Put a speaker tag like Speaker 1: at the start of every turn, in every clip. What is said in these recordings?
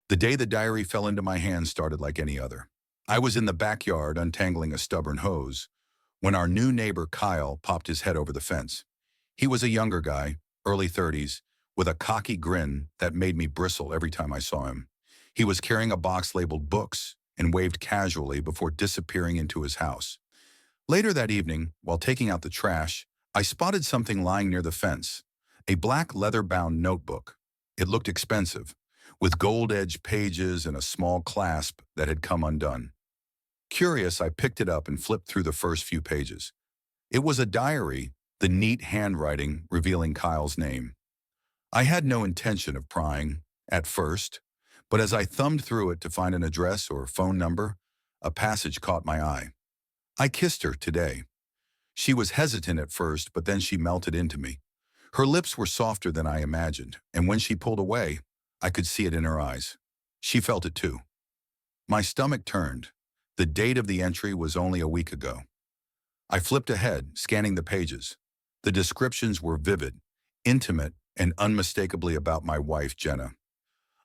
Speaker 1: The day the diary fell into my hands started like any other. I was in the backyard untangling a stubborn hose when our new neighbor Kyle popped his head over the fence. He was a younger guy, early 30s, with a cocky grin that made me bristle every time I saw him. He was carrying a box labeled books and waved casually before disappearing into his house. Later that evening, while taking out the trash, I spotted something lying near the fence, a black leather-bound notebook. It looked expensive, with gold-edged pages and a small clasp that had come undone. Curious, I picked it up and flipped through the first few pages. It was a diary, the neat handwriting revealing Kyle's name. I had no intention of prying, at first, but as I thumbed through it to find an address or phone number, a passage caught my eye. I kissed her today. She was hesitant at first, but then she melted into me. Her lips were softer than I imagined, and when she pulled away, I could see it in her eyes. She felt it too. My stomach turned. The date of the entry was only a week ago. I flipped ahead, scanning the pages. The descriptions were vivid, intimate, and unmistakably about my wife, Jenna.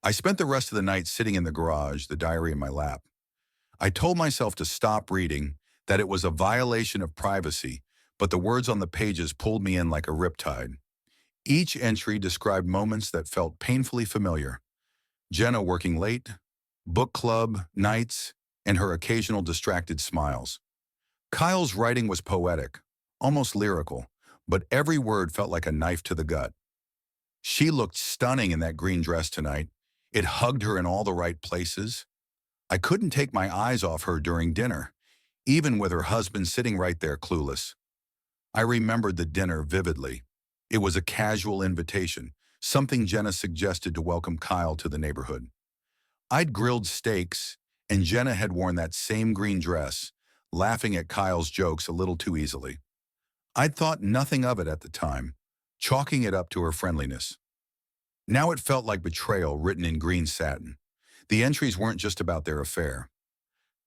Speaker 1: I spent the rest of the night sitting in the garage, the diary in my lap. I told myself to stop reading, that it was a violation of privacy, but the words on the pages pulled me in like a riptide. Each entry described moments that felt painfully familiar. Jenna working late, book club, nights, and her occasional distracted smiles. Kyle's writing was poetic, almost lyrical, but every word felt like a knife to the gut. She looked stunning in that green dress tonight. It hugged her in all the right places. I couldn't take my eyes off her during dinner, even with her husband sitting right there clueless. I remembered the dinner vividly. It was a casual invitation, something Jenna suggested to welcome Kyle to the neighborhood. I'd grilled steaks, and Jenna had worn that same green dress, laughing at Kyle's jokes a little too easily. I'd thought nothing of it at the time, chalking it up to her friendliness. Now it felt like betrayal written in green satin. The entries weren't just about their affair.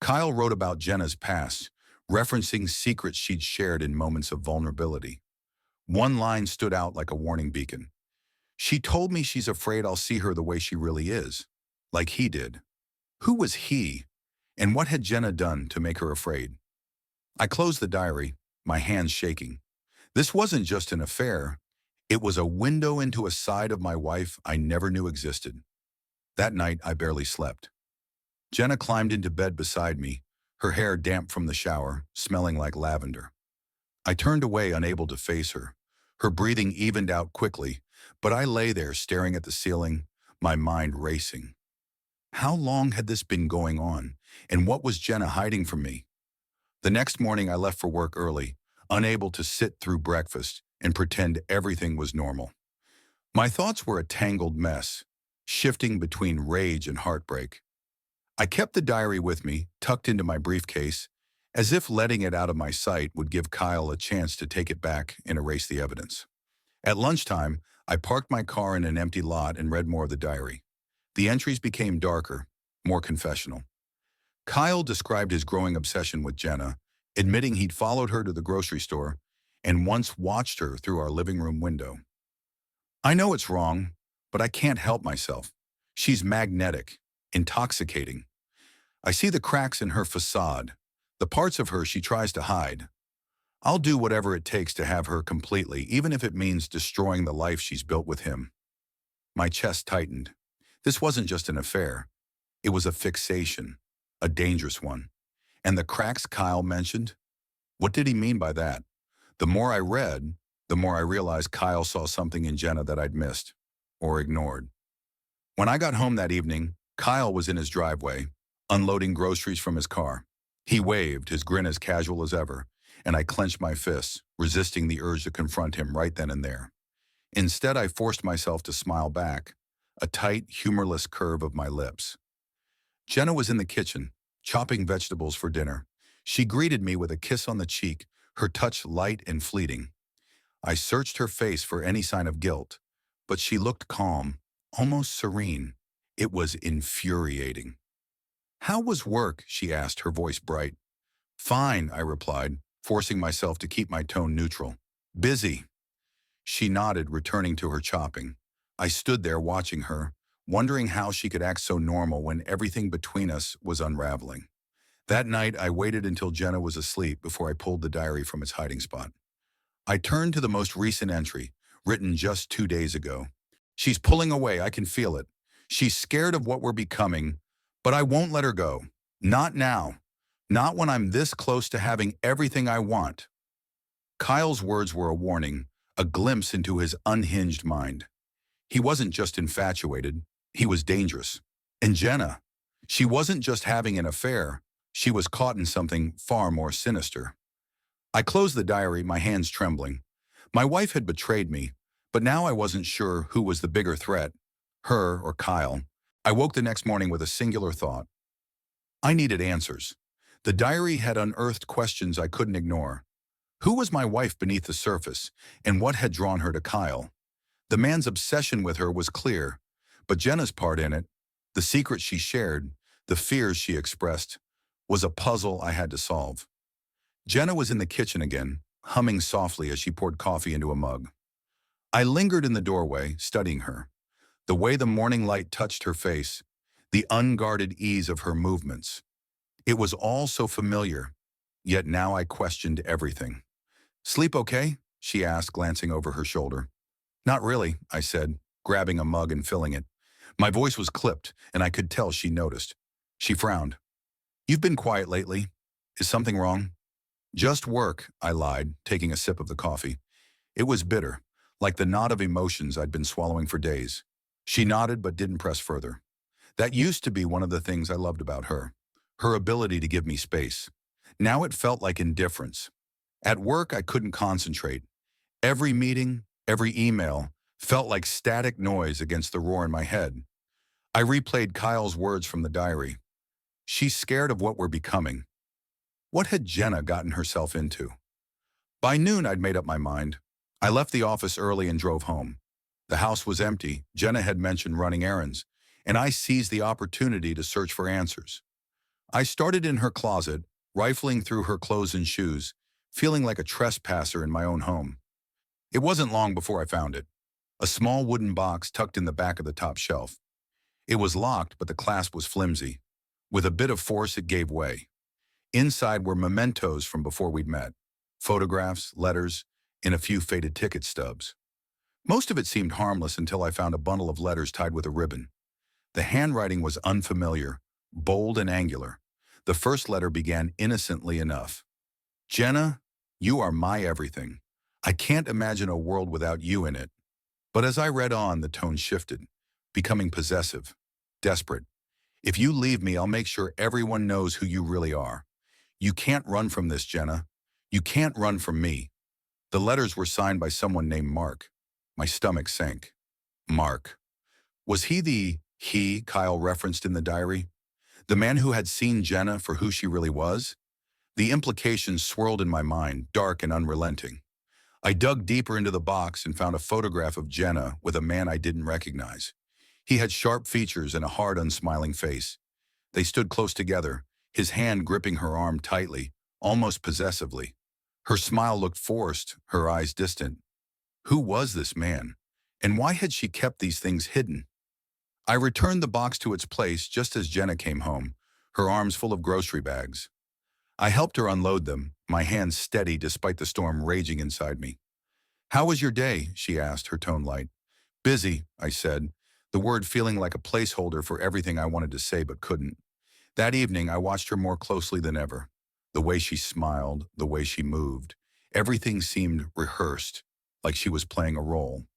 Speaker 1: Kyle wrote about Jenna's past, referencing secrets she'd shared in moments of vulnerability. One line stood out like a warning beacon. She told me she's afraid I'll see her the way she really is, like he did. Who was he, and what had Jenna done to make her afraid? I closed the diary, my hands shaking. This wasn't just an affair. It was a window into a side of my wife I never knew existed. That night, I barely slept. Jenna climbed into bed beside me, her hair damp from the shower, smelling like lavender. I turned away, unable to face her. Her breathing evened out quickly, but I lay there staring at the ceiling, my mind racing. How long had this been going on, and what was Jenna hiding from me? The next morning, I left for work early, unable to sit through breakfast and pretend everything was normal. My thoughts were a tangled mess, shifting between rage and heartbreak. I kept the diary with me, tucked into my briefcase, as if letting it out of my sight would give Kyle a chance to take it back and erase the evidence. At lunchtime, I parked my car in an empty lot and read more of the diary. The entries became darker, more confessional. Kyle described his growing obsession with Jenna, admitting he'd followed her to the grocery store and once watched her through our living room window. I know it's wrong, but I can't help myself. She's magnetic, intoxicating. I see the cracks in her facade, the parts of her she tries to hide. I'll do whatever it takes to have her completely, even if it means destroying the life she's built with him. My chest tightened. This wasn't just an affair. It was a fixation, a dangerous one. And the cracks Kyle mentioned? What did he mean by that? The more I read, the more I realized Kyle saw something in Jenna that I'd missed or ignored. When I got home that evening, Kyle was in his driveway, unloading groceries from his car. He waved, his grin as casual as ever, and I clenched my fists, resisting the urge to confront him right then and there. Instead, I forced myself to smile back, a tight, humorless curve of my lips. Jenna was in the kitchen, chopping vegetables for dinner. She greeted me with a kiss on the cheek, her touch light and fleeting. I searched her face for any sign of guilt, but she looked calm, almost serene. It was infuriating. "How was work?" she asked, her voice bright. "Fine," I replied, forcing myself to keep my tone neutral. "Busy." She nodded, returning to her chopping. I stood there watching her, wondering how she could act so normal when everything between us was unraveling. That night, I waited until Jenna was asleep before I pulled the diary from its hiding spot. I turned to the most recent entry, written just 2 days ago. She's pulling away, I can feel it. She's scared of what we're becoming, but I won't let her go. Not now. Not when I'm this close to having everything I want. Kyle's words were a warning, a glimpse into his unhinged mind. He wasn't just infatuated, he was dangerous. And Jenna, she wasn't just having an affair, she was caught in something far more sinister. I closed the diary, my hands trembling. My wife had betrayed me, but now I wasn't sure who was the bigger threat, her or Kyle. I woke the next morning with a singular thought. I needed answers. The diary had unearthed questions I couldn't ignore. Who was my wife beneath the surface, and what had drawn her to Kyle? The man's obsession with her was clear, but Jenna's part in it, the secrets she shared, the fears she expressed, was a puzzle I had to solve. Jenna was in the kitchen again, humming softly as she poured coffee into a mug. I lingered in the doorway, studying her. The way the morning light touched her face, the unguarded ease of her movements. It was all so familiar, yet now I questioned everything. "Sleep okay?" she asked, glancing over her shoulder. "Not really," I said, grabbing a mug and filling it. My voice was clipped, and I could tell she noticed. She frowned. "You've been quiet lately. Is something wrong?" "Just work," I lied, taking a sip of the coffee. It was bitter, like the knot of emotions I'd been swallowing for days. She nodded but didn't press further. That used to be one of the things I loved about her, her ability to give me space. Now it felt like indifference. At work, I couldn't concentrate. Every meeting, every email, felt like static noise against the roar in my head. I replayed Kyle's words from the diary. She's scared of what we're becoming. What had Jenna gotten herself into? By noon, I'd made up my mind. I left the office early and drove home. The house was empty. Jenna had mentioned running errands, and I seized the opportunity to search for answers. I started in her closet, rifling through her clothes and shoes, feeling like a trespasser in my own home. It wasn't long before I found it. A small wooden box tucked in the back of the top shelf. It was locked, but the clasp was flimsy. With a bit of force, it gave way. Inside were mementos from before we'd met. Photographs, letters, and a few faded ticket stubs. Most of it seemed harmless until I found a bundle of letters tied with a ribbon. The handwriting was unfamiliar, bold and angular. The first letter began innocently enough. "Jenna, you are my everything. I can't imagine a world without you in it." But as I read on, the tone shifted, becoming possessive, desperate. "If you leave me, I'll make sure everyone knows who you really are. You can't run from this, Jenna. You can't run from me." The letters were signed by someone named Mark. My stomach sank. Mark. Was he the he Kyle referenced in the diary? The man who had seen Jenna for who she really was? The implications swirled in my mind, dark and unrelenting. I dug deeper into the box and found a photograph of Jenna with a man I didn't recognize. He had sharp features and a hard, unsmiling face. They stood close together, his hand gripping her arm tightly, almost possessively. Her smile looked forced, her eyes distant. Who was this man? And why had she kept these things hidden? I returned the box to its place just as Jenna came home, her arms full of grocery bags. I helped her unload them, my hands steady despite the storm raging inside me. "How was your day?" she asked, her tone light. "Busy," I said, the word feeling like a placeholder for everything I wanted to say but couldn't. That evening, I watched her more closely than ever. The way she smiled, the way she moved, everything seemed rehearsed, like she was playing a role.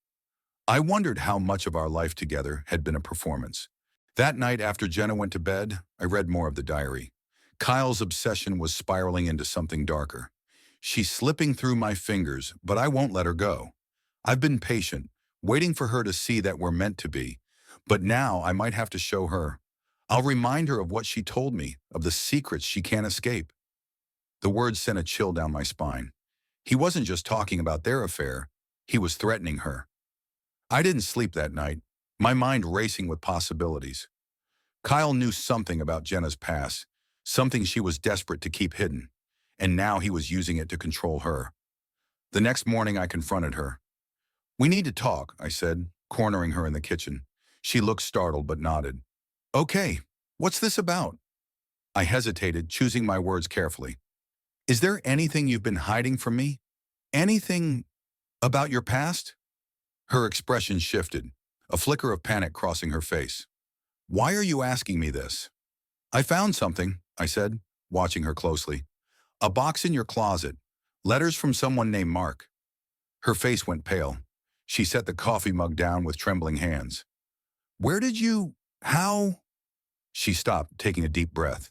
Speaker 1: I wondered how much of our life together had been a performance. That night after Jenna went to bed, I read more of the diary. Kyle's obsession was spiraling into something darker. She's slipping through my fingers, but I won't let her go. I've been patient, waiting for her to see that we're meant to be. But now I might have to show her. I'll remind her of what she told me, of the secrets she can't escape. The words sent a chill down my spine. He wasn't just talking about their affair, he was threatening her. I didn't sleep that night, my mind racing with possibilities. Kyle knew something about Jenna's past, something she was desperate to keep hidden, and now he was using it to control her. The next morning I confronted her. "We need to talk," I said, cornering her in the kitchen. She looked startled but nodded. Okay, what's this about? I hesitated, choosing my words carefully. Is there anything you've been hiding from me? Anything about your past? Her expression shifted, a flicker of panic crossing her face. Why are you asking me this? I found something, I said, watching her closely. A box in your closet. Letters from someone named Mark. Her face went pale. She set the coffee mug down with trembling hands. Where did you... How? She stopped, taking a deep breath.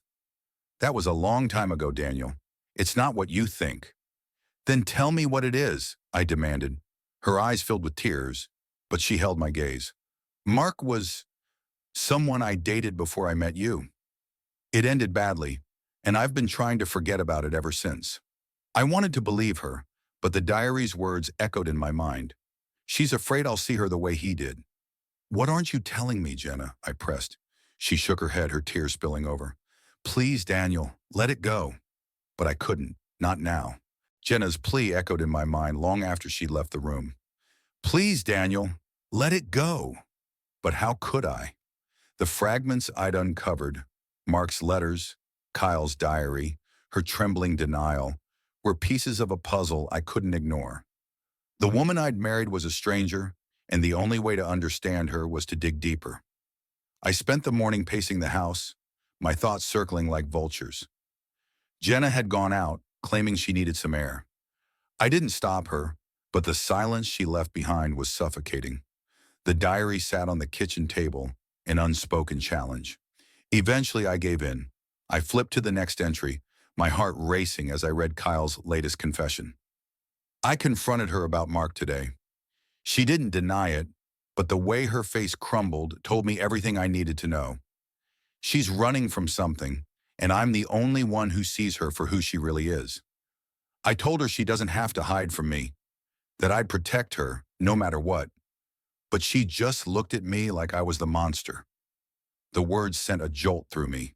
Speaker 1: That was a long time ago, Daniel. It's not what you think. Then tell me what it is, I demanded. Her eyes filled with tears, but she held my gaze. Mark was someone I dated before I met you. It ended badly, and I've been trying to forget about it ever since. I wanted to believe her, but the diary's words echoed in my mind. She's afraid I'll see her the way he did. What aren't you telling me, Jenna? I pressed. She shook her head, her tears spilling over. Please, Daniel, let it go. But I couldn't, not now. Jenna's plea echoed in my mind long after she left the room. Please, Daniel, let it go. But how could I? The fragments I'd uncovered, Mark's letters, Kyle's diary, her trembling denial, were pieces of a puzzle I couldn't ignore. The woman I'd married was a stranger, and the only way to understand her was to dig deeper. I spent the morning pacing the house, my thoughts circling like vultures. Jenna had gone out, claiming she needed some air. I didn't stop her, but the silence she left behind was suffocating. The diary sat on the kitchen table, an unspoken challenge. Eventually, I gave in. I flipped to the next entry, my heart racing as I read Kyle's latest confession. I confronted her about Mark today. She didn't deny it, but the way her face crumbled told me everything I needed to know. She's running from something, and I'm the only one who sees her for who she really is. I told her she doesn't have to hide from me, that I'd protect her no matter what. But she just looked at me like I was the monster. The words sent a jolt through me.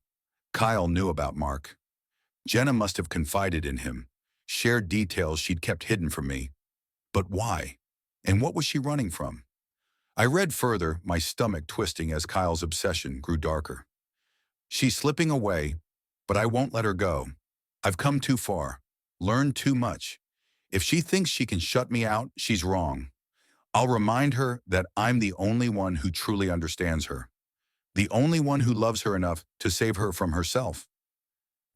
Speaker 1: Kyle knew about Mark. Jenna must have confided in him, shared details she'd kept hidden from me. But why? And what was she running from? I read further, my stomach twisting as Kyle's obsession grew darker. She's slipping away, but I won't let her go. I've come too far, learned too much. If she thinks she can shut me out, she's wrong. I'll remind her that I'm the only one who truly understands her, the only one who loves her enough to save her from herself.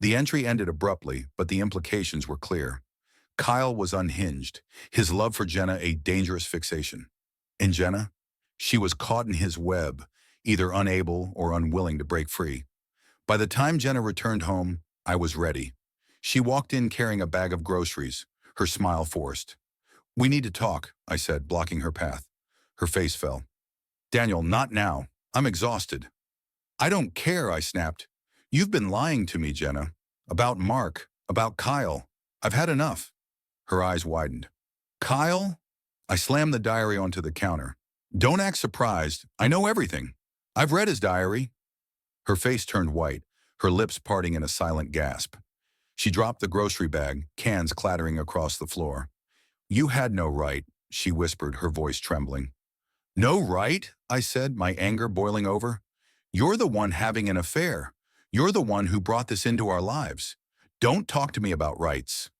Speaker 1: The entry ended abruptly, but the implications were clear. Kyle was unhinged, his love for Jenna a dangerous fixation. And Jenna? She was caught in his web, either unable or unwilling to break free. By the time Jenna returned home, I was ready. She walked in carrying a bag of groceries, her smile forced. We need to talk, I said, blocking her path. Her face fell. Daniel, not now. I'm exhausted. I don't care, I snapped. You've been lying to me, Jenna. About Mark, about Kyle. I've had enough. Her eyes widened. Kyle? I slammed the diary onto the counter. Don't act surprised. I know everything. I've read his diary. Her face turned white, her lips parting in a silent gasp. She dropped the grocery bag, cans clattering across the floor. You had no right, she whispered, her voice trembling. No right? I said, my anger boiling over. You're the one having an affair. You're the one who brought this into our lives. Don't talk to me about rights.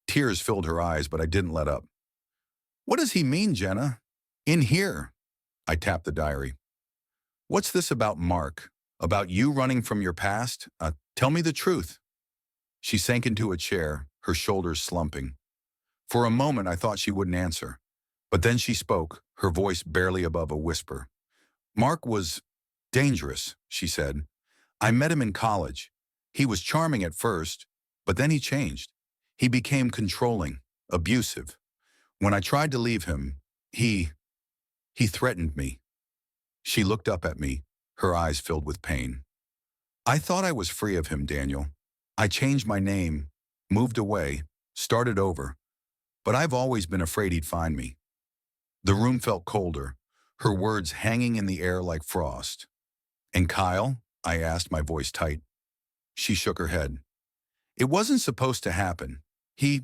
Speaker 1: Tears filled her eyes, but I didn't let up. What does he mean, Jenna? In here. I tapped the diary. What's this about Mark? About you running from your past? Tell me the truth. She sank into a chair, her shoulders slumping. For a moment, I thought she wouldn't answer. But then she spoke, her voice barely above a whisper. Mark was dangerous, she said. I met him in college. He was charming at first, but then he changed. He became controlling, abusive. When I tried to leave him, he threatened me. She looked up at me, her eyes filled with pain. I thought I was free of him, Daniel. I changed my name, moved away, started over, but I've always been afraid he'd find me. The room felt colder, her words hanging in the air like frost. And Kyle? I asked, my voice tight. She shook her head. It wasn't supposed to happen. He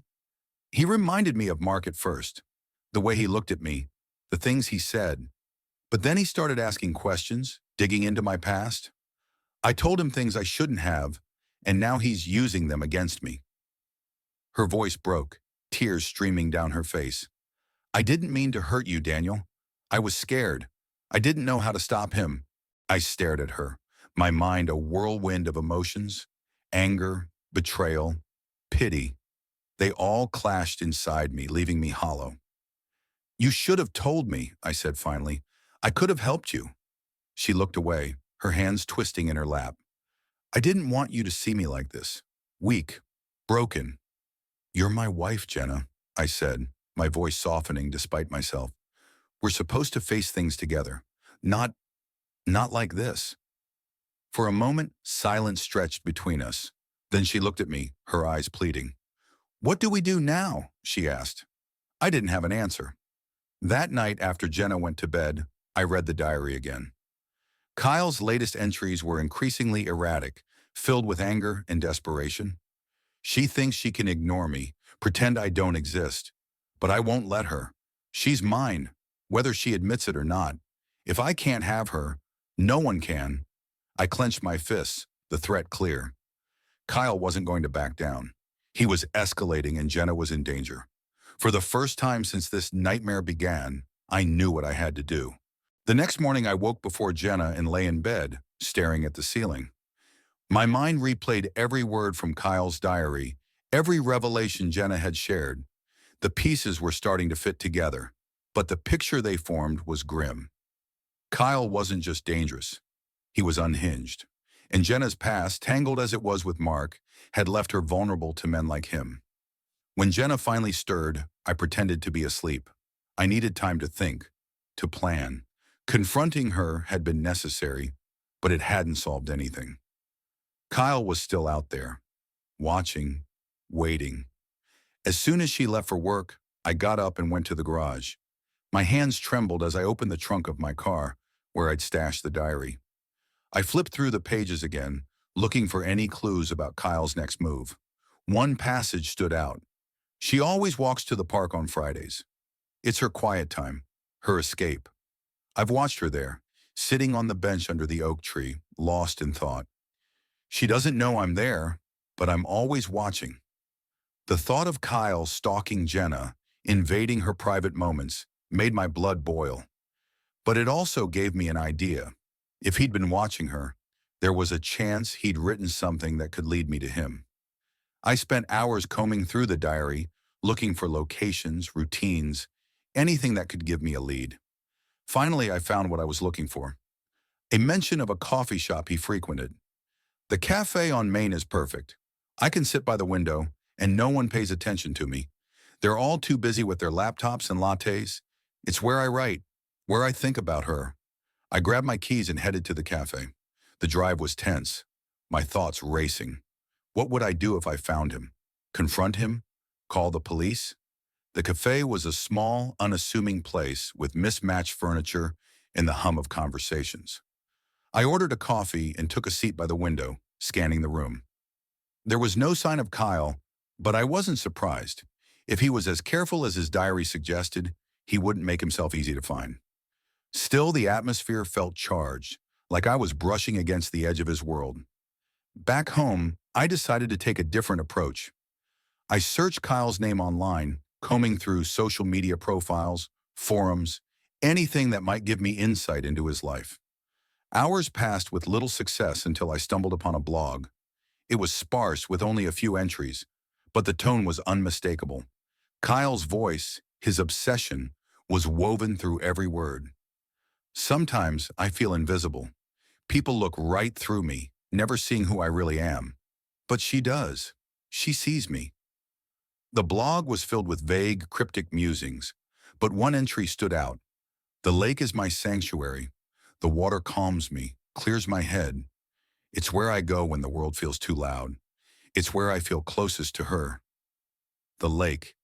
Speaker 1: reminded me of Mark at first. The way he looked at me, the things he said. But then he started asking questions, digging into my past. I told him things I shouldn't have, and now he's using them against me. Her voice broke, tears streaming down her face. I didn't mean to hurt you, Daniel. I was scared. I didn't know how to stop him. I stared at her, my mind a whirlwind of emotions, anger, betrayal, pity. They all clashed inside me, leaving me hollow. You should have told me, I said finally. I could have helped you. She looked away, her hands twisting in her lap. I didn't want you to see me like this. Weak, broken. You're my wife, Jenna, I said, my voice softening despite myself. We're supposed to face things together. Not like this. For a moment, silence stretched between us. Then she looked at me, her eyes pleading. What do we do now? She asked. I didn't have an answer. That night after Jenna went to bed, I read the diary again. Kyle's latest entries were increasingly erratic, filled with anger and desperation. She thinks she can ignore me, pretend I don't exist. But I won't let her. She's mine, whether she admits it or not. If I can't have her, no one can. I clenched my fists, the threat clear. Kyle wasn't going to back down. He was escalating and Jenna was in danger. For the first time since this nightmare began, I knew what I had to do. The next morning I woke before Jenna and lay in bed, staring at the ceiling. My mind replayed every word from Kyle's diary, every revelation Jenna had shared. The pieces were starting to fit together, but the picture they formed was grim. Kyle wasn't just dangerous. He was unhinged. And Jenna's past, tangled as it was with Mark, had left her vulnerable to men like him. When Jenna finally stirred, I pretended to be asleep. I needed time to think, to plan. Confronting her had been necessary, but it hadn't solved anything. Kyle was still out there, watching, waiting. As soon as she left for work, I got up and went to the garage. My hands trembled as I opened the trunk of my car, where I'd stashed the diary. I flipped through the pages again, looking for any clues about Kyle's next move. One passage stood out. She always walks to the park on Fridays. It's her quiet time, her escape. I've watched her there, sitting on the bench under the oak tree, lost in thought. She doesn't know I'm there, but I'm always watching. The thought of Kyle stalking Jenna, invading her private moments, made my blood boil. But it also gave me an idea. If he'd been watching her, there was a chance he'd written something that could lead me to him. I spent hours combing through the diary, looking for locations, routines, anything that could give me a lead. Finally, I found what I was looking for. A mention of a coffee shop he frequented. The cafe on Main is perfect. I can sit by the window, and no one pays attention to me. They're all too busy with their laptops and lattes. It's where I write, where I think about her. I grabbed my keys and headed to the cafe. The drive was tense, my thoughts racing. What would I do if I found him? Confront him? Call the police? The cafe was a small, unassuming place with mismatched furniture and the hum of conversations. I ordered a coffee and took a seat by the window, scanning the room. There was no sign of Kyle, but I wasn't surprised. If he was as careful as his diary suggested, he wouldn't make himself easy to find. Still, the atmosphere felt charged, like I was brushing against the edge of his world. Back home, I decided to take a different approach. I searched Kyle's name online, combing through social media profiles, forums, anything that might give me insight into his life. Hours passed with little success until I stumbled upon a blog. It was sparse with only a few entries, but the tone was unmistakable. Kyle's voice, his obsession, was woven through every word. Sometimes I feel invisible. People look right through me, never seeing who I really am. But she does. She sees me. The blog was filled with vague, cryptic musings, but one entry stood out. The lake is my sanctuary. The water calms me, clears my head. It's where I go when the world feels too loud. It's where I feel closest to her. The lake.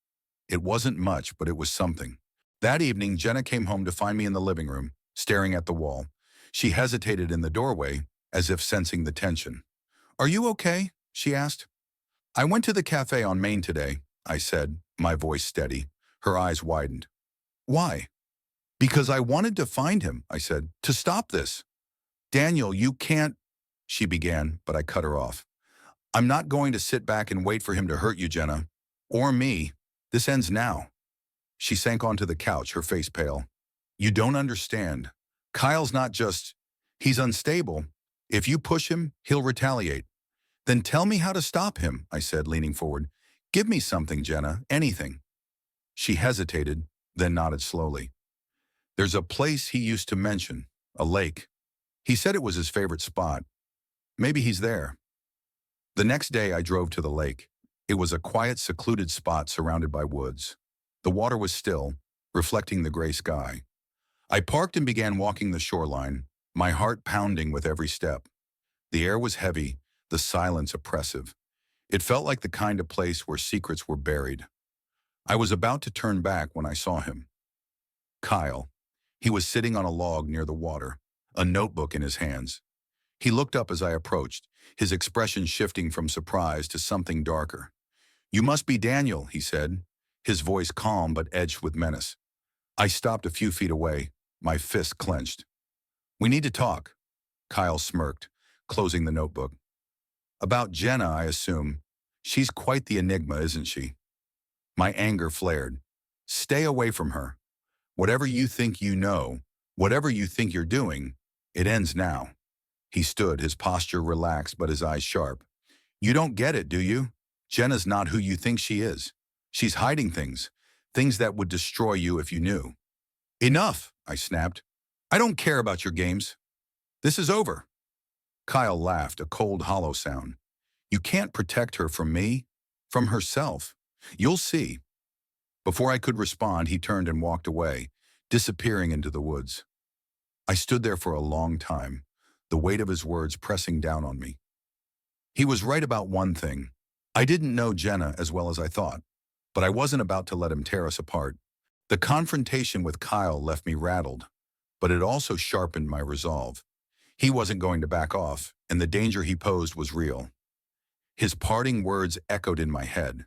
Speaker 1: It wasn't much, but it was something. That evening, Jenna came home to find me in the living room, staring at the wall. She hesitated in the doorway, as if sensing the tension. "Are you okay?" she asked. "I went to the cafe on Main today," I said, my voice steady. Her eyes widened. "Why?" Because I wanted to find him, I said, to stop this. Daniel, you can't, she began, but I cut her off. I'm not going to sit back and wait for him to hurt you, Jenna. Or me. This ends now. She sank onto the couch, her face pale. You don't understand. Kyle's not just, he's unstable. If you push him, he'll retaliate. Then tell me how to stop him, I said, leaning forward. Give me something, Jenna, anything. She hesitated, then nodded slowly. There's a place he used to mention, a lake. He said it was his favorite spot. Maybe he's there. The next day I drove to the lake. It was a quiet, secluded spot surrounded by woods. The water was still, reflecting the gray sky. I parked and began walking the shoreline, my heart pounding with every step. The air was heavy, the silence oppressive. It felt like the kind of place where secrets were buried. I was about to turn back when I saw him. Kyle. He was sitting on a log near the water, a notebook in his hands. He looked up as I approached, his expression shifting from surprise to something darker. You must be Daniel, he said, his voice calm but edged with menace. I stopped a few feet away, my fist clenched. We need to talk. Kyle smirked, closing the notebook. About Jenna, I assume. She's quite the enigma, isn't she? My anger flared. Stay away from her. Whatever you think you know, whatever you think you're doing, it ends now. He stood, his posture relaxed but his eyes sharp. You don't get it, do you? Jenna's not who you think she is. She's hiding things, things that would destroy you if you knew. Enough, I snapped. I don't care about your games. This is over. Kyle laughed, a cold, hollow sound. You can't protect her from me, from herself. You'll see. Before I could respond, he turned and walked away, disappearing into the woods. I stood there for a long time, the weight of his words pressing down on me. He was right about one thing. I didn't know Jenna as well as I thought, but I wasn't about to let him tear us apart. The confrontation with Kyle left me rattled, but it also sharpened my resolve. He wasn't going to back off, and the danger he posed was real. His parting words echoed in my head.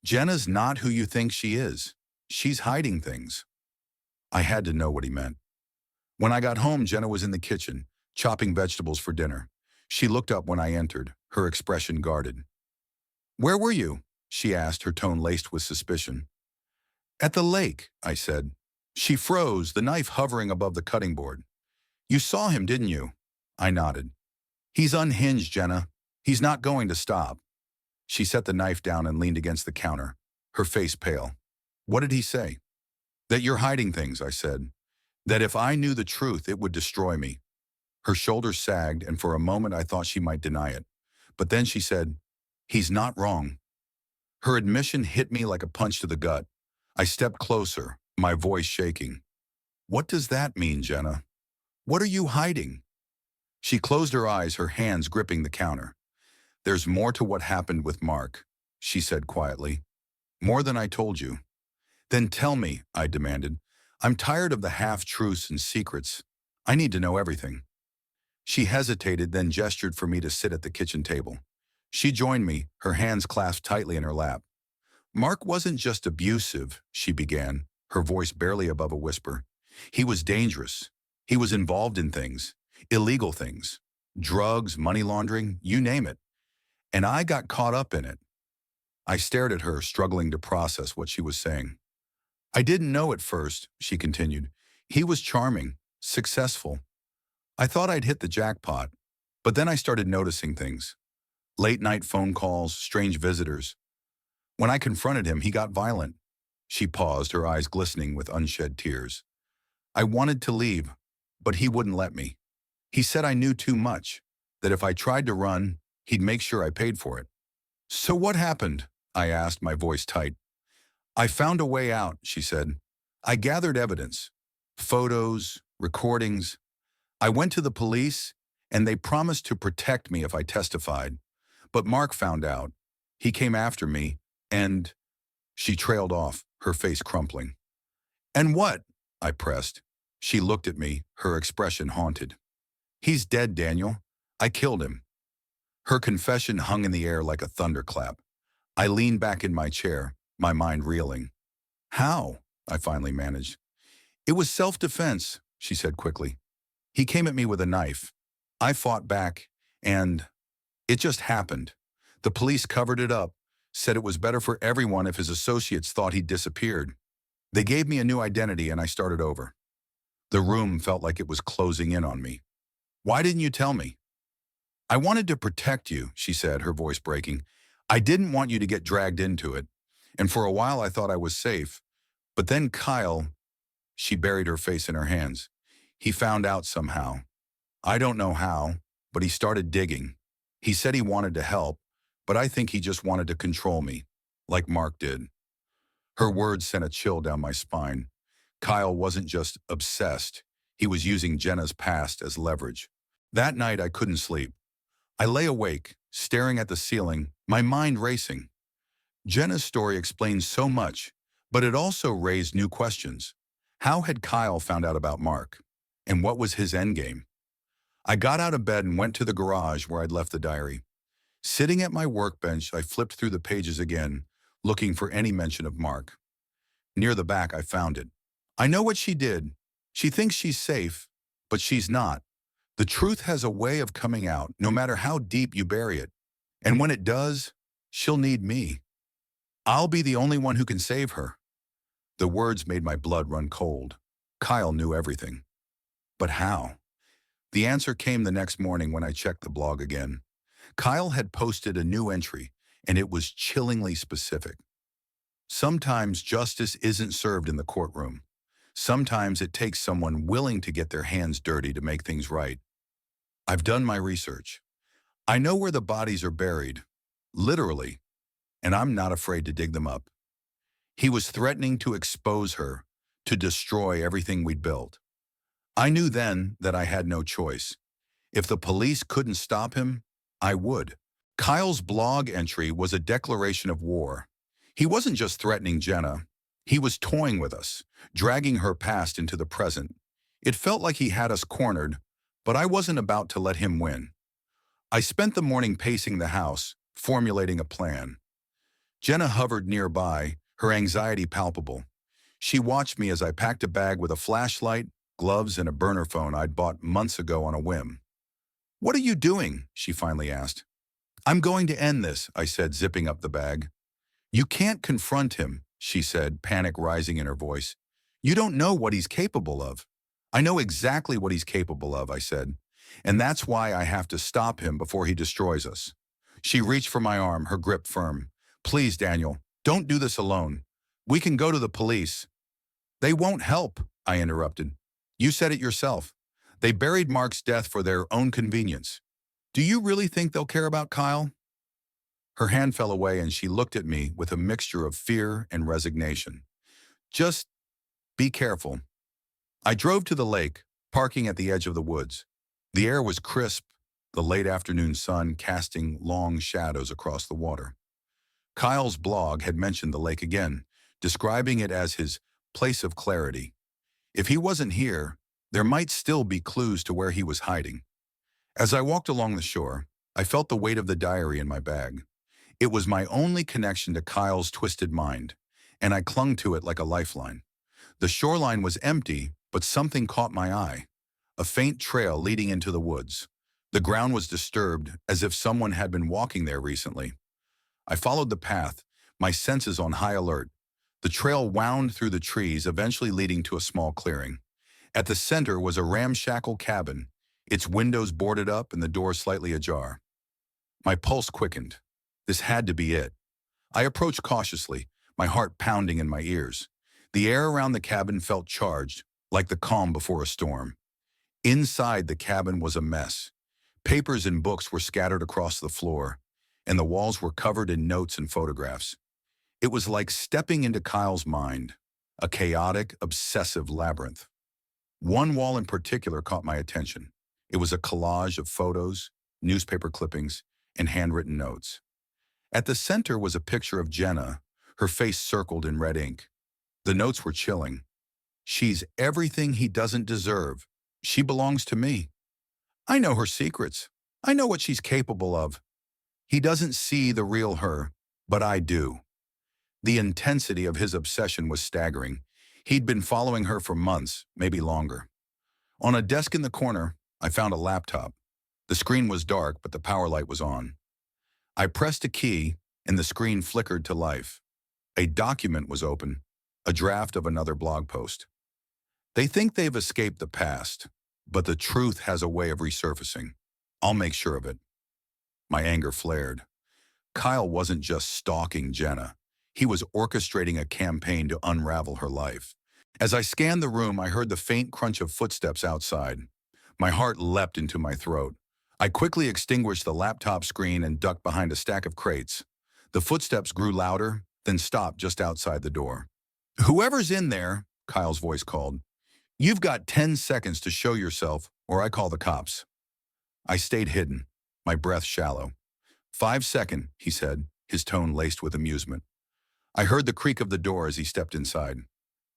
Speaker 1: Jenna's not who you think she is. She's hiding things. I had to know what he meant. When I got home, Jenna was in the kitchen, chopping vegetables for dinner. She looked up when I entered, her expression guarded. Where were you? She asked, her tone laced with suspicion. At the lake, I said. She froze, the knife hovering above the cutting board. You saw him, didn't you? I nodded. He's unhinged, Jenna. He's not going to stop. She set the knife down and leaned against the counter, her face pale. What did he say? That you're hiding things, I said. That if I knew the truth, it would destroy me. Her shoulders sagged, and for a moment I thought she might deny it. But then she said, he's not wrong. Her admission hit me like a punch to the gut. I stepped closer, my voice shaking. What does that mean, Jenna? What are you hiding? She closed her eyes, her hands gripping the counter. There's more to what happened with Mark, she said quietly. More than I told you. Then tell me, I demanded. I'm tired of the half-truths and secrets. I need to know everything. She hesitated, then gestured for me to sit at the kitchen table. She joined me, her hands clasped tightly in her lap. Mark wasn't just abusive, she began, her voice barely above a whisper. He was dangerous. He was involved in things, illegal things, drugs, money laundering, you name it. And I got caught up in it. I stared at her, struggling to process what she was saying. I didn't know at first, she continued. He was charming, successful. I thought I'd hit the jackpot, but then I started noticing things. Late-night phone calls, strange visitors. When I confronted him, he got violent. She paused, her eyes glistening with unshed tears. I wanted to leave, but he wouldn't let me. He said I knew too much, that if I tried to run, he'd make sure I paid for it. So what happened? I asked, my voice tight. I found a way out, she said. I gathered evidence, photos, recordings. I went to the police, and they promised to protect me if I testified. But Mark found out. He came after me, and she trailed off, her face crumpling. And what? I pressed. She looked at me, her expression haunted. He's dead, Daniel. I killed him. Her confession hung in the air like a thunderclap. I leaned back in my chair, my mind reeling. How? I finally managed. It was self-defense, she said quickly. He came at me with a knife. I fought back, and it just happened. The police covered it up, said it was better for everyone if his associates thought he'd disappeared. They gave me a new identity and I started over. The room felt like it was closing in on me. Why didn't you tell me? I wanted to protect you, she said, her voice breaking. I didn't want you to get dragged into it. And for a while I thought I was safe. But then Kyle, she buried her face in her hands. He found out somehow. I don't know how, but he started digging. He said he wanted to help, but I think he just wanted to control me, like Mark did. Her words sent a chill down my spine. Kyle wasn't just obsessed. He was using Jenna's past as leverage. That night I couldn't sleep. I lay awake, staring at the ceiling, my mind racing. Jenna's story explained so much, but it also raised new questions. How had Kyle found out about Mark? And what was his endgame? I got out of bed and went to the garage where I'd left the diary. Sitting at my workbench, I flipped through the pages again, looking for any mention of Mark. Near the back, I found it. I know what she did. She thinks she's safe, but she's not. The truth has a way of coming out, no matter how deep you bury it. And when it does, she'll need me. I'll be the only one who can save her. The words made my blood run cold. Kyle knew everything. But how? The answer came the next morning when I checked the blog again. Kyle had posted a new entry, and it was chillingly specific. Sometimes justice isn't served in the courtroom. Sometimes it takes someone willing to get their hands dirty to make things right. I've done my research. I know where the bodies are buried, literally, and I'm not afraid to dig them up. He was threatening to expose her, to destroy everything we'd built. I knew then that I had no choice. If the police couldn't stop him, I would. Kyle's blog entry was a declaration of war. He wasn't just threatening Jenna. He was toying with us, dragging her past into the present. It felt like he had us cornered, but I wasn't about to let him win. I spent the morning pacing the house, formulating a plan. Jenna hovered nearby, her anxiety palpable. She watched me as I packed a bag with a flashlight, gloves, and a burner phone I'd bought months ago on a whim. "What are you doing?" she finally asked. "I'm going to end this," I said, zipping up the bag. "You can't confront him," she said, panic rising in her voice. "You don't know what he's capable of." "I know exactly what he's capable of," I said, "and that's why I have to stop him before he destroys us." She reached for my arm, her grip firm. "Please, Daniel, don't do this alone. We can go to the police." "They won't help," I interrupted. "You said it yourself. They buried Mark's death for their own convenience. Do you really think they'll care about Kyle?" Her hand fell away and she looked at me with a mixture of fear and resignation. "Just be careful." I drove to the lake, parking at the edge of the woods. The air was crisp, the late afternoon sun casting long shadows across the water. Kyle's blog had mentioned the lake again, describing it as his place of clarity. If he wasn't here, there might still be clues to where he was hiding. As I walked along the shore, I felt the weight of the diary in my bag. It was my only connection to Kyle's twisted mind, and I clung to it like a lifeline. The shoreline was empty, but something caught my eye. A faint trail leading into the woods. The ground was disturbed, as if someone had been walking there recently. I followed the path, my senses on high alert. The trail wound through the trees, eventually leading to a small clearing. At the center was a ramshackle cabin, its windows boarded up and the door slightly ajar. My pulse quickened. This had to be it. I approached cautiously, my heart pounding in my ears. The air around the cabin felt charged, like the calm before a storm. Inside the cabin was a mess. Papers and books were scattered across the floor, and the walls were covered in notes and photographs. It was like stepping into Kyle's mind, a chaotic, obsessive labyrinth. One wall in particular caught my attention. It was a collage of photos, newspaper clippings, and handwritten notes. At the center was a picture of Jenna, her face circled in red ink. The notes were chilling. "She's everything he doesn't deserve. She belongs to me. I know her secrets. I know what she's capable of. He doesn't see the real her, but I do." The intensity of his obsession was staggering. He'd been following her for months, maybe longer. On a desk in the corner, I found a laptop. The screen was dark, but the power light was on. I pressed a key, and the screen flickered to life. A document was open, a draft of another blog post. They think they've escaped the past, but the truth has a way of resurfacing. I'll make sure of it. My anger flared. Kyle wasn't just stalking Jenna. He was orchestrating a campaign to unravel her life. As I scanned the room, I heard the faint crunch of footsteps outside. My heart leapt into my throat. I quickly extinguished the laptop screen and ducked behind a stack of crates. The footsteps grew louder, then stopped just outside the door. "Whoever's in there," Kyle's voice called, "you've got 10 seconds to show yourself, or I call the cops." I stayed hidden, my breath shallow. 5 seconds, he said, his tone laced with amusement. I heard the creak of the door as he stepped inside.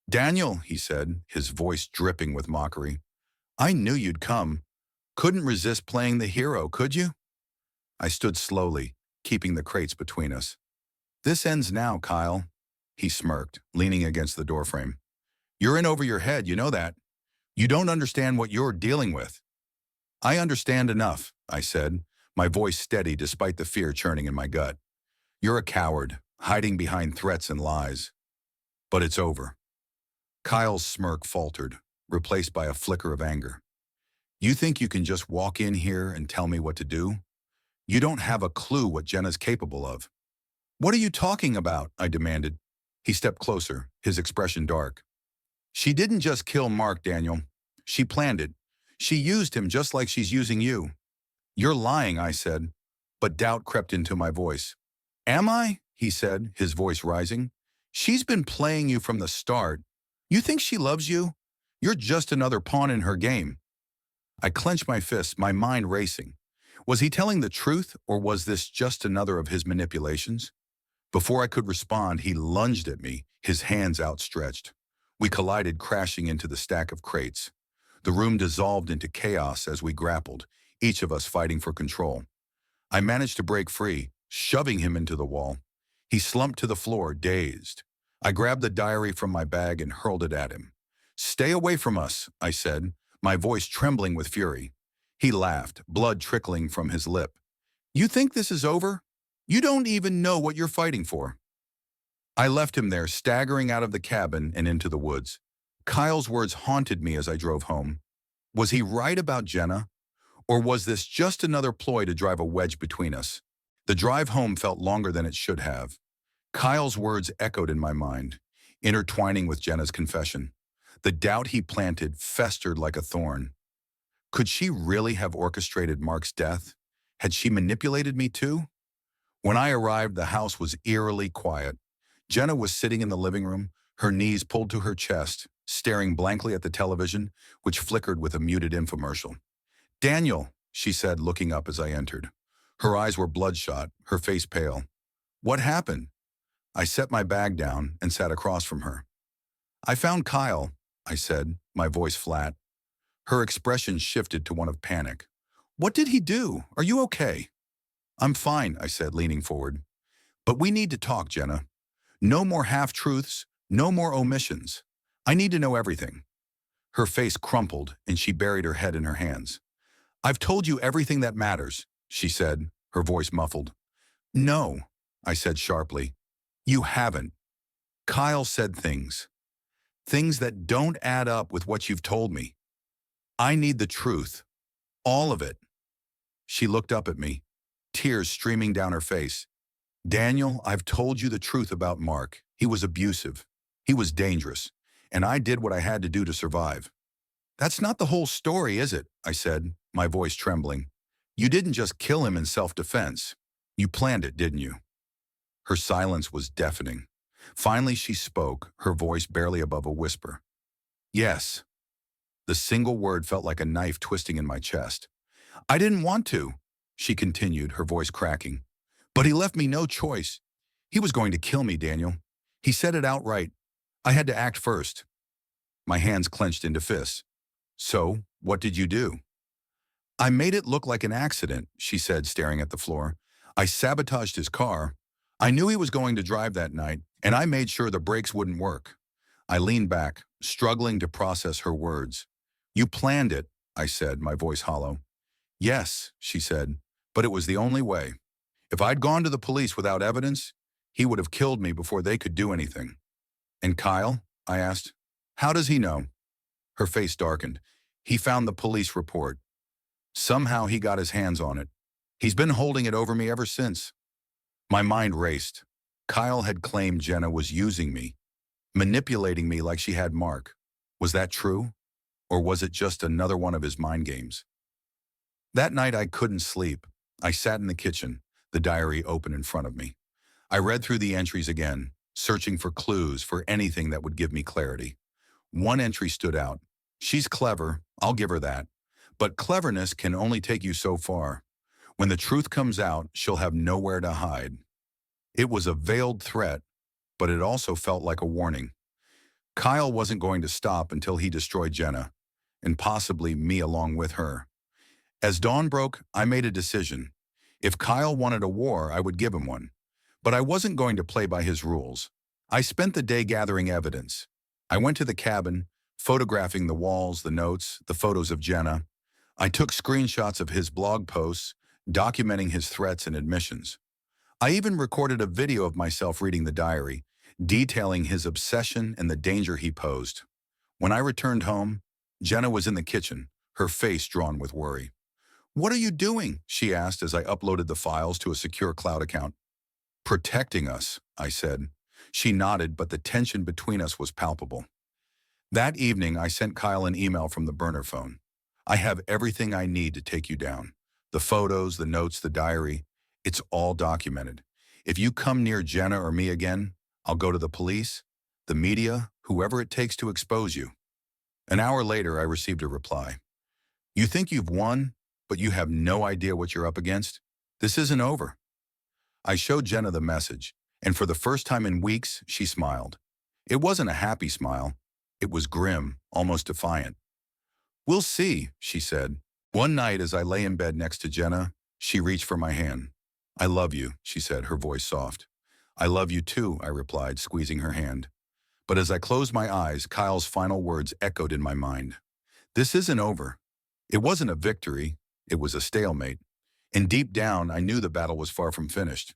Speaker 1: "Daniel," he said, his voice dripping with mockery, "I knew you'd come. Couldn't resist playing the hero, could you?" I stood slowly, keeping the crates between us. "This ends now, Kyle," he smirked, leaning against the doorframe. "You're in over your head, you know that. You don't understand what you're dealing with." "I understand enough," I said, my voice steady despite the fear churning in my gut. "You're a coward, hiding behind threats and lies. But it's over." Kyle's smirk faltered, replaced by a flicker of anger. "You think you can just walk in here and tell me what to do? You don't have a clue what Jenna's capable of." "What are you talking about?" I demanded. He stepped closer, his expression dark. "She didn't just kill Mark, Daniel. She planned it. She used him just like she's using you." "You're lying," I said, but doubt crept into my voice. "Am I?" he said, his voice rising. "She's been playing you from the start. You think she loves you? You're just another pawn in her game." I clenched my fists, my mind racing. Was he telling the truth, or was this just another of his manipulations? Before I could respond, he lunged at me, his hands outstretched. We collided, crashing into the stack of crates. The room dissolved into chaos as we grappled, each of us fighting for control. I managed to break free, shoving him into the wall. He slumped to the floor, dazed. I grabbed the diary from my bag and hurled it at him. "Stay away from us," I said, my voice trembling with fury. He laughed, blood trickling from his lip. "You think this is over? You don't even know what you're fighting for." I left him there, staggering out of the cabin and into the woods. Kyle's words haunted me as I drove home. Was he right about Jenna? Or was this just another ploy to drive a wedge between us? The drive home felt longer than it should have. Kyle's words echoed in my mind, intertwining with Jenna's confession. The doubt he planted festered like a thorn. Could she really have orchestrated Mark's death? Had she manipulated me too? When I arrived, the house was eerily quiet. Jenna was sitting in the living room, her knees pulled to her chest, staring blankly at the television, which flickered with a muted infomercial. "Daniel," she said, looking up as I entered. Her eyes were bloodshot, her face pale. "What happened?" I set my bag down and sat across from her. "I found Kyle," I said, my voice flat. Her expression shifted to one of panic. "What did he do? Are you okay?" "I'm fine," I said, leaning forward. "But we need to talk, Jenna. No more half-truths, no more omissions. I need to know everything." Her face crumpled and she buried her head in her hands. "I've told you everything that matters," she said, her voice muffled. "No," I said sharply. "You haven't. Kyle said things. Things that don't add up with what you've told me. I need the truth. All of it." She looked up at me, tears streaming down her face. "Daniel, I've told you the truth about Mark. He was abusive. He was dangerous. And I did what I had to do to survive." "That's not the whole story, is it?" I said, my voice trembling. "You didn't just kill him in self-defense. You planned it, didn't you?" Her silence was deafening. Finally she spoke, her voice barely above a whisper. "Yes." The single word felt like a knife twisting in my chest. "I didn't want to," she continued, her voice cracking. "But he left me no choice. He was going to kill me, Daniel. He said it outright. I had to act first." My hands clenched into fists. "So, what did you do?" "I made it look like an accident," she said, staring at the floor. "I sabotaged his car. I knew he was going to drive that night, and I made sure the brakes wouldn't work. I leaned back, struggling to process her words. You planned it, I said, my voice hollow. Yes, she said, but it was the only way. If I'd gone to the police without evidence, he would have killed me before they could do anything. And Kyle? I asked. How does he know? Her face darkened. He found the police report. Somehow he got his hands on it. He's been holding it over me ever since. My mind raced. Kyle had claimed Jenna was using me, manipulating me like she had Mark. Was that true? Or was it just another one of his mind games? That night I couldn't sleep. I sat in the kitchen, the diary open in front of me. I read through the entries again, searching for clues, for anything that would give me clarity. One entry stood out. She's clever, I'll give her that. But cleverness can only take you so far. When the truth comes out, she'll have nowhere to hide. It was a veiled threat, but it also felt like a warning. Kyle wasn't going to stop until he destroyed Jenna, and possibly me along with her. As dawn broke, I made a decision. If Kyle wanted a war, I would give him one. But I wasn't going to play by his rules. I spent the day gathering evidence. I went to the cabin, photographing the walls, the notes, the photos of Jenna. I took screenshots of his blog posts, documenting his threats and admissions. I even recorded a video of myself reading the diary, detailing his obsession and the danger he posed. When I returned home, Jenna was in the kitchen, her face drawn with worry. What are you doing? She asked as I uploaded the files to a secure cloud account. Protecting us, I said. She nodded, but the tension between us was palpable. That evening, I sent Kyle an email from the burner phone. I have everything I need to take you down. The photos, the notes, the diary. It's all documented. If you come near Jenna or me again, I'll go to the police, the media, whoever it takes to expose you. An hour later, I received a reply. You think you've won, but you have no idea what you're up against? This isn't over. I showed Jenna the message, and for the first time in weeks, she smiled. It wasn't a happy smile. It was grim, almost defiant. We'll see, she said. One night as I lay in bed next to Jenna, she reached for my hand. I love you, she said, her voice soft. I love you too, I replied, squeezing her hand. But as I closed my eyes, Kyle's final words echoed in my mind. This isn't over. It wasn't a victory. It was a stalemate. And deep down, I knew the battle was far from finished.